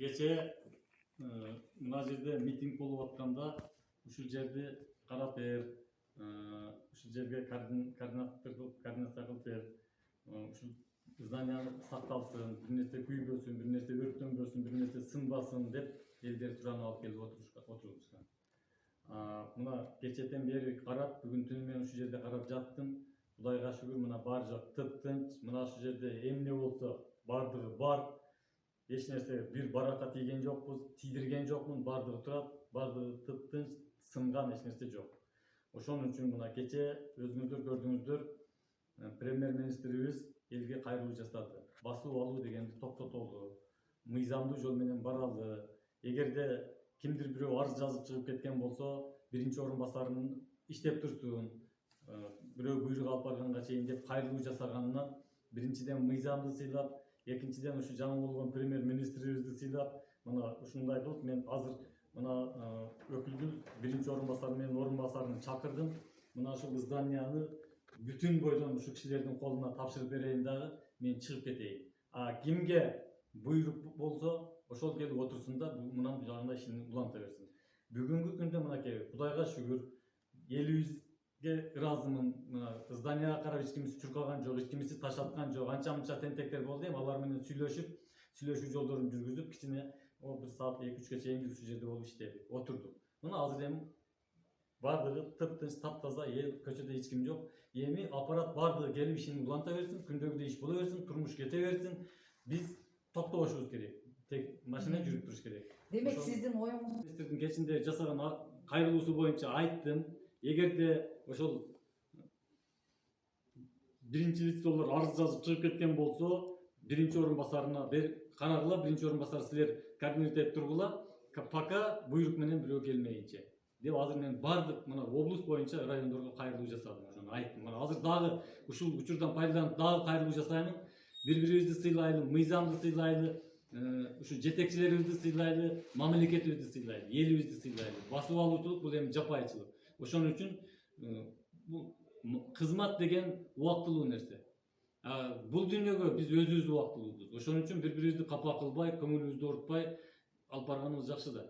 Geçe mына жерде митинг болуп атканда ушул жерди карап бер, ушул жерге координация кылып бер, ушул зданияны сакталсын, бир нерсе күйбөсүн, бир нерсе өрттөнбөсүн, бир нерсе сынбасын деп элдер туураны алып келип отурушкан. Мына кечеден бери карап, бүгүн түнү менен ушул жерде карап жаттым. Кудайга шүгүр, мына бар жок тыптынч. Мына ушул жерде эмне болсо бардыгы бар. Эч нерсе бир баракка тийген жокпуз, тийдирген жокмун, бардыгы турат, бардыгы тыптынч, сынган эч нерсе жок. Ошон үчүн мына кече өзүңүздөр көрдүңүздөр, премьер-министрибиз элге кайрылуу жасады. Басуу алуу дегенди токтотолу, мыйзамдуу жол менен баралы. Эгерде кимдир бирөө арыз жазып чыгып кеткен болсо, биринчи орун басарынын иштеп турсун, бирөө буйрук алып барганга чейин деп кайрылуу жасаганынан биринчиден мыйзамды сыйлап, экинчиден ушу жаңы болгон премьер-министрибизди сыйлап, мына ушундай кылып мен азыр мына өкүлдүн биринчи орун басары менен орун басарын чакырдым. Мына ушул зданияны бүтүн бойдон ушу кишилердин колуна тапшырып берейин дагы, мен чыгып кетейин. Кимге буйрук болсо ошол келип отурсун да, мындан жагында ишин уланта берсин. Бүгүнкү күндө мынакей, Кудайга шүгүр, элибизге ыраазымын. Мына зданияга карап эч кимиси чуркаган жок, эч кимиси таш аткан жок. Анча-мынча тентектер болду эми, алар менен сүйлөшүү жолдорун жүргүзүп, кичине 1 саат 2-3 чейин биз ушул жерде болуп иштедик, отурдук. Мына азыр эми бардыгы тыптынч, таптаза, көчөдө эч ким жок. Эми аппарат бардыгы келип ишин уланта берсин, күндөгүдөй иш боло берсин, турмуш кете берсин. Биз токтобошубуз керек. Тек машина жүрүп туруш керек. Демек сиздин оюңуз министрдин кечинде жасаган кайрылуусу боюнча айттым. Эгерде ошол биринчи лицолор арыз жазып чыгып кеткен болсо, биринчи орун басарына карагыла, биринчи орун басары силер координировать тургула, пока буйрук менен бирөө келмейинче. Деп азыр мен бардык мына облус боюнча райондорго кайрылуу жасадым, ошону айттым. Мына азыр дагы ушул учурдан пайдаланып дагы кайрылуу жасаймын. Бири-бирибизди сыйлайлы, мыйзамды сыйлайлы, ушу жетекчилерибизди сыйлайлы, мамлекетибизди сыйлайлы, элибизди сыйлайлы. Басып алуучулук бул эми жапайчылык. Ошон үчүн бул кызмат деген убактылуу нерсе. Бул дүйнөгө биз өзүбүз убактылуубуз. Ошон үчүн бири-бирибизди капа кылбай, көңүлүбүздү оорутпай алып барганыбыз жакшы да.